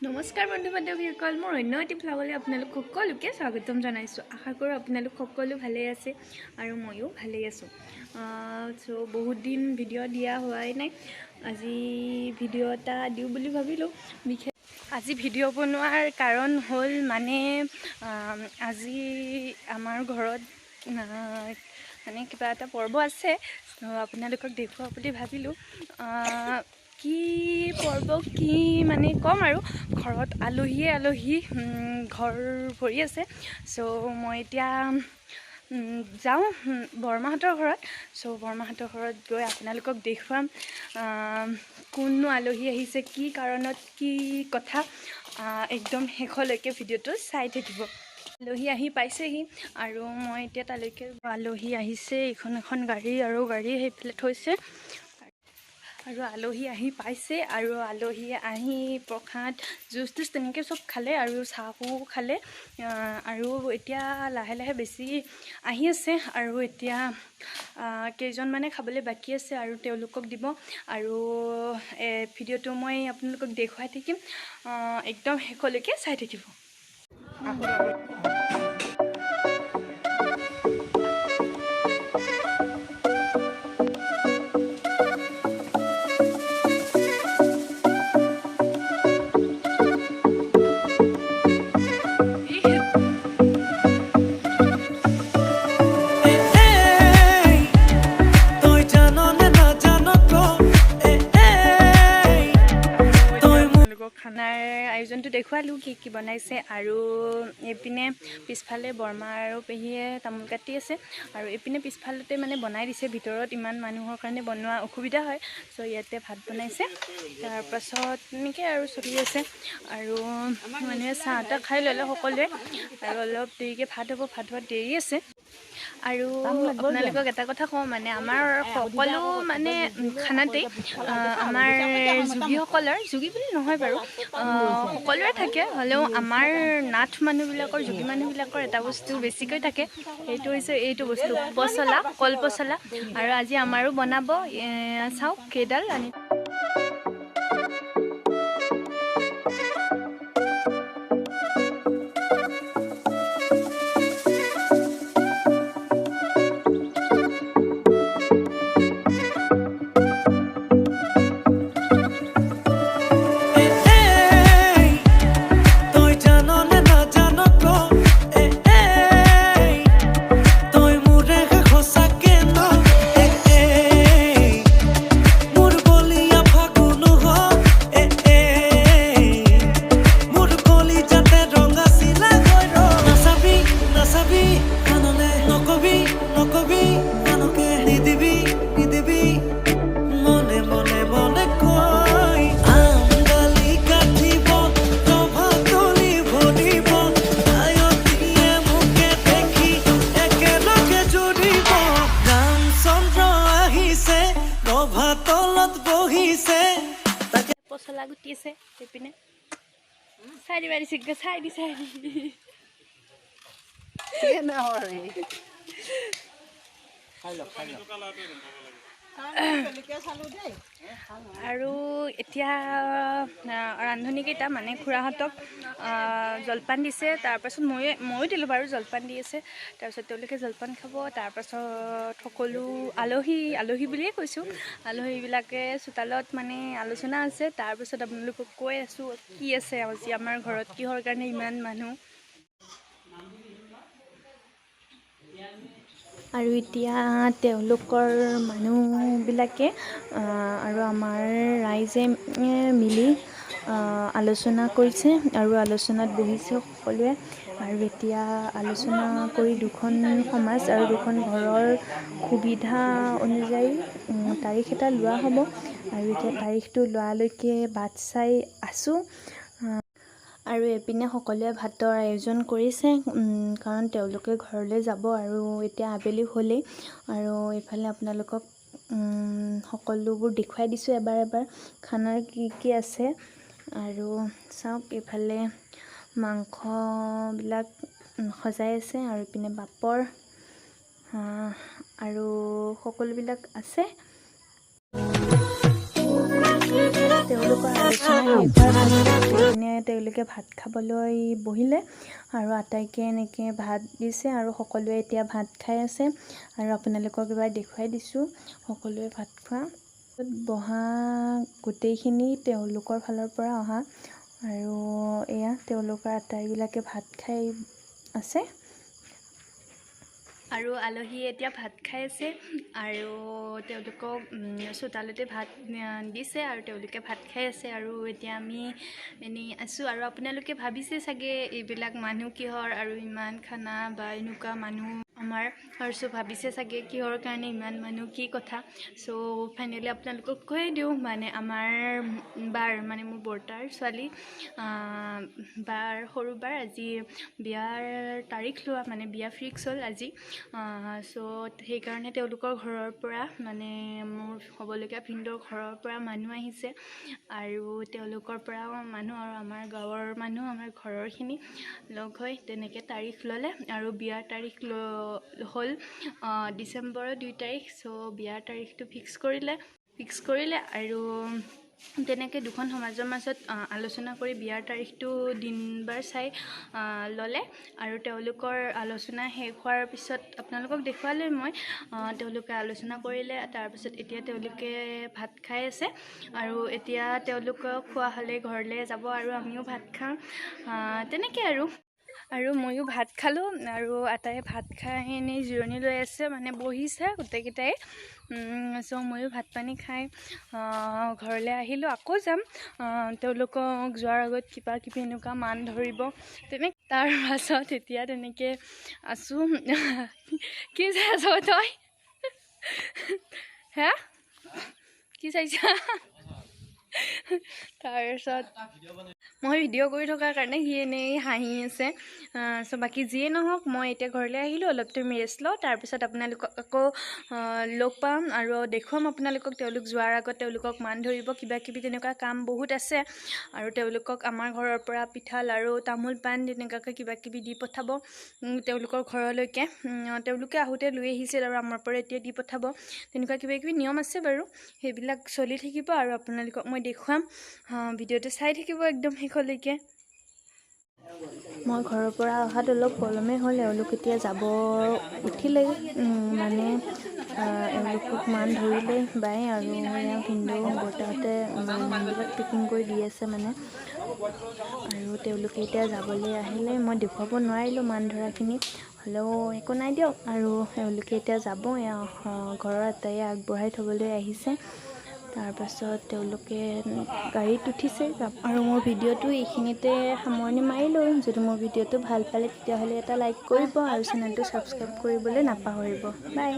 নমস্কাৰ বন্ধু বান্ধৱীসকল, মোৰ অন্য এটি ভ্লগলৈ আপোনালোক সকলোকে স্বাগতম জনাইছোঁ। আশা কৰোঁ আপোনালোক সকলো ভালেই আছে আৰু ময়ো ভালেই আছোঁ। বহুত দিন ভিডিঅ' দিয়া হোৱাই নাই। আজি ভিডিঅ' এটা দিওঁ বুলি ভাবিলোঁ। আজি ভিডিঅ' বনোৱাৰ কাৰণ হ'ল মানে আজি আমাৰ ঘৰত মানে কিবা এটা পৰ্ব আছে, আপোনালোকক দেখুৱাওঁ বুলি ভাবিলোঁ। কি পৰ্ব কি মানে ক'ম আৰু, ঘৰত আলহী ঘৰ ভৰি আছে। মই এতিয়া যাওঁ বৰমাহঁতৰ ঘৰত। বৰমাহঁতৰ ঘৰত গৈ আপোনালোকক দেখুৱাম কোননো আলহী আহিছে, কি কাৰণত, কি কথা। একদম শেষলৈকে ভিডিঅ'টো চাই থাকিব। আলহী আহি পাইছেহি আৰু মই এতিয়া তালৈকে আলহী আহিছে। এখন গাড়ী আৰু গাড়ী সেইফালে থৈছে আৰু আলহী আহি পাইছে আৰু আলহী আহি প্ৰসাদ জুচ তেনেকৈ চব খালে আৰু চাহো খালে। আৰু এতিয়া লাহে লাহে বেছি আহি আছে আৰু এতিয়া কেইজনমানে খাবলৈ বাকী আছে আৰু তেওঁলোকক দিব। আৰু ভিডিঅ'টো মই আপোনালোকক দেখুৱাই থাকিম, একদম শেষলৈকে চাই থাকিব। খানাৰ আয়োজনটো দেখুৱালোঁ কি কি বনাইছে। আৰু এইপিনে পিছফালে বৰমা আৰু পেহীয়ে তামোল কাটি আছে আৰু এইপিনে পিছফালতে মানে বনাই দিছে। ভিতৰত ইমান মানুহৰ কাৰণে বনোৱা অসুবিধা হয়, ইয়াতে ভাত বনাইছে। তাৰপাছত এনেকৈ আৰু চলি আছে আৰু মানুহে চাহ তাহ খাই ল'লে সকলোৱে, আৰু অলপ দেৰিকৈ ভাত হ'ব। ভাত হোৱাত দেৰি আছে। আৰু আপোনালোকক এটা কথা কওঁ, মানে আমাৰ সকলো মানে খানাতেই আমাৰ যোগীসকলৰ, যোগী বুলি নহয় বাৰু, সকলোৰে থাকে, হ'লেও আমাৰ নাথ মানুহবিলাকৰ, যোগী মানুহবিলাকৰ এটা বস্তু বেছিকৈ থাকে, সেইটো হৈছে এইটো বস্তু, পচলা, কল পচলা। আৰু আজি আমাৰো বনাব, চাওক কেইডাল আনি। পচলা গুটি আছে সেইপিনে, চাই দি মাৰিছে, চাই দি আৰু এতিয়া ৰান্ধনীকেইটা মানে খুৰাহঁতক জলপান দিছে। তাৰপাছত ময়ো দিলোঁ বাৰু, জলপান দি আছে। তাৰপিছত তেওঁলোকে জলপান খাব। তাৰপাছত সকলো আলহী বুলিয়ে কৈছোঁ, আলহীবিলাকে চোতালত মানে আলোচনা আছে। তাৰপিছত আপোনালোকক কৈ আছোঁ কি আছে আজি আমাৰ ঘৰত, কিহৰ কাৰণে ইমান মানুহ। আৰু এতিয়া তেওঁলোকৰ মানুহবিলাকে আৰু আমাৰ ৰাইজে মিলি আলোচনা কৰিছে আৰু আলোচনাত বহিছে সকলোৱে। আৰু এতিয়া আলোচনা কৰি দুখন সমাজ আৰু দুখন ঘৰৰ সুবিধা অনুযায়ী তাৰিখ এটা লোৱা হ'ব। আৰু এতিয়া তাৰিখটো লোৱালৈকে বাট চাই আছোঁ। আৰু এইপিনে সকলোৱে ভাতৰ আয়োজন কৰিছে, কাৰণ তেওঁলোকে ঘৰলৈ যাব আৰু এতিয়া আবেলি হ'লেই। আৰু এইফালে আপোনালোকক সকলোবোৰ দেখুৱাই দিছোঁ এবাৰ খানাৰ কি কি আছে। আৰু চাওক এইফালে মাংসবিলাক সজাই আছে আৰু ইপিনে পাপৰ আৰু সকলোবিলাক আছে। তেওঁলোকৰ আলোচনা শেষ হোৱাৰ পাছত তেওঁলোকে ভাত খাবলৈ বহিলে আৰু আটাইকে এনেকৈ ভাত দিছে আৰু সকলোৱে এতিয়া ভাত খাই আছে আৰু আপোনালোকক এবাৰ দেখুৱাই দিছোঁ সকলোৱে ভাত খোৱা বহা গোটেইখিনি তেওঁলোকৰ ফালৰ পৰা অহা আৰু এয়া তেওঁলোকৰ আটাইবিলাকে ভাত খাই আছে আৰু আলহী এতিয়া ভাত খাই আছে আৰু তেওঁলোকক চোতালতে ভাত দিছে আৰু তেওঁলোকে ভাত খাই আছে আৰু এতিয়া আমি এনেই আছোঁ আৰু আপোনালোকে ভাবিছে চাগে এইবিলাক মানুহ কিহৰ আৰু ইমান খানা বা এনেকুৱা মানুহ আমাৰ আৰু ভাবিছে চাগে কিহৰ কাৰণে ইমান মানুহ কি কথা ফাইনেলি আপোনালোকক কৈয়ে দিওঁ মানে আমাৰ বাৰ মানে মোৰ বৰ্তাৰ ছোৱালী বাৰ সৰু বাৰ আজি বিয়াৰ তাৰিখ লোৱা মানে বিয়া ফিক্স হ'ল আজি সেইকাৰণে তেওঁলোকৰ ঘৰৰ পৰা মানে মোৰ হ'বলগীয়া ভিনদেউৰ ঘৰৰ পৰা মানুহ আহিছে আৰু তেওঁলোকৰ পৰা মানুহ আৰু আমাৰ গাঁৱৰ মানুহ আমাৰ ঘৰৰখিনি লগ হৈ তেনেকৈ তাৰিখ ল'লে আৰু বিয়াৰ তাৰিখ হ'ল ডিচেম্বৰৰ 2 তাৰিখ বিয়াৰ তাৰিখটো ফিক্স কৰিলে আৰু তেনেকৈ দুখন সমাজৰ মাজত আলোচনা কৰি বিয়াৰ তাৰিখটো দিন বাৰ চাই ল'লে আৰু তেওঁলোকৰ আলোচনা শেষ হোৱাৰ পিছত আপোনালোকক দেখুৱালে মই তেওঁলোকে আলোচনা কৰিলে তাৰপিছত এতিয়া তেওঁলোকে ভাত খাই আছে আৰু এতিয়া তেওঁলোকক খোৱা হ'লে ঘৰলৈ যাব আৰু আমিও ভাত খাম তেনেকৈ আৰু ময়ো ভাত খালোঁ আৰু আটাই ভাত খাই এনেই জিৰণি লৈ আছে মানে বহিছে গোটেইকেইটাই ময়ো ভাত পানী খাই ঘৰলৈ আহিলোঁ আকৌ যাম তেওঁলোকক যোৱাৰ আগত কিবা কিবি এনেকুৱা মান ধৰিব তাৰ পাছত এতিয়া তেনেকৈ আছোঁ কি চাই আছ তই হে কি চাইছা তাৰপিছত মই ভিডিঅ' কৰি থকাৰ কাৰণে সি এনেই হাঁহি আছে বাকী যিয়ে নহওক মই এতিয়া ঘৰলৈ আহিলোঁ অলপ টাইম ৰেষ্ট লওঁ তাৰপিছত আপোনালোকক আকৌ লগ পাম আৰু দেখুৱাম আপোনালোকক তেওঁলোক যোৱাৰ আগত তেওঁলোকক মান ধৰিব কিবা কিবি তেনেকুৱা কাম বহুত আছে আৰু তেওঁলোকক আমাৰ ঘৰৰ পৰা পিঠা লাড়ু তামোল পাণ তেনেকুৱাকৈ কিবা কিবি দি পঠাব তেওঁলোকৰ ঘৰলৈকে তেওঁলোকে আহোঁতে লৈ আহিছিল আৰু আমাৰ পৰা এতিয়া দি পঠাব তেনেকুৱা কিবা কিবি নিয়ম আছে বাৰু সেইবিলাক চলি থাকিব আৰু আপোনালোকক মই দেখুৱাম ভিডিঅ'টো চাই থাকিব একদম শেষলৈকে মই ঘৰৰ পৰা অহাত অলপ পলমেই হ'ল এওঁলোক এতিয়া যাব উঠিলেই মানে এওঁলোকক মান ধৰিলে বাই আৰু এয়া ভিনদেউ বৰ্তাহঁতে মানবিলাক পেকিং কৰি দি আছে মানে আৰু তেওঁলোকে এতিয়া যাবলৈ আহিলে মই দেখুৱাব নোৱাৰিলোঁ মান ধৰাখিনি হ'লেও একো নাই দিয়ক আৰু এওঁলোকে এতিয়া যাব এয়া ঘৰৰ আটাইয়ে আগবঢ়াই থ'বলৈ আহিছে তাৰপাছত তেওঁলোকে গাড়ীত উঠিছে আৰু মোৰ ভিডিঅ'টো এইখিনিতে সামৰণি মাৰিলোঁ যদি মোৰ ভিডিঅ'টো ভাল পালে তেতিয়াহ'লে এটা লাইক কৰিব আৰু চেনেলটো ছাবস্ক্ৰাইব কৰিবলৈ নাপাহৰিব বাই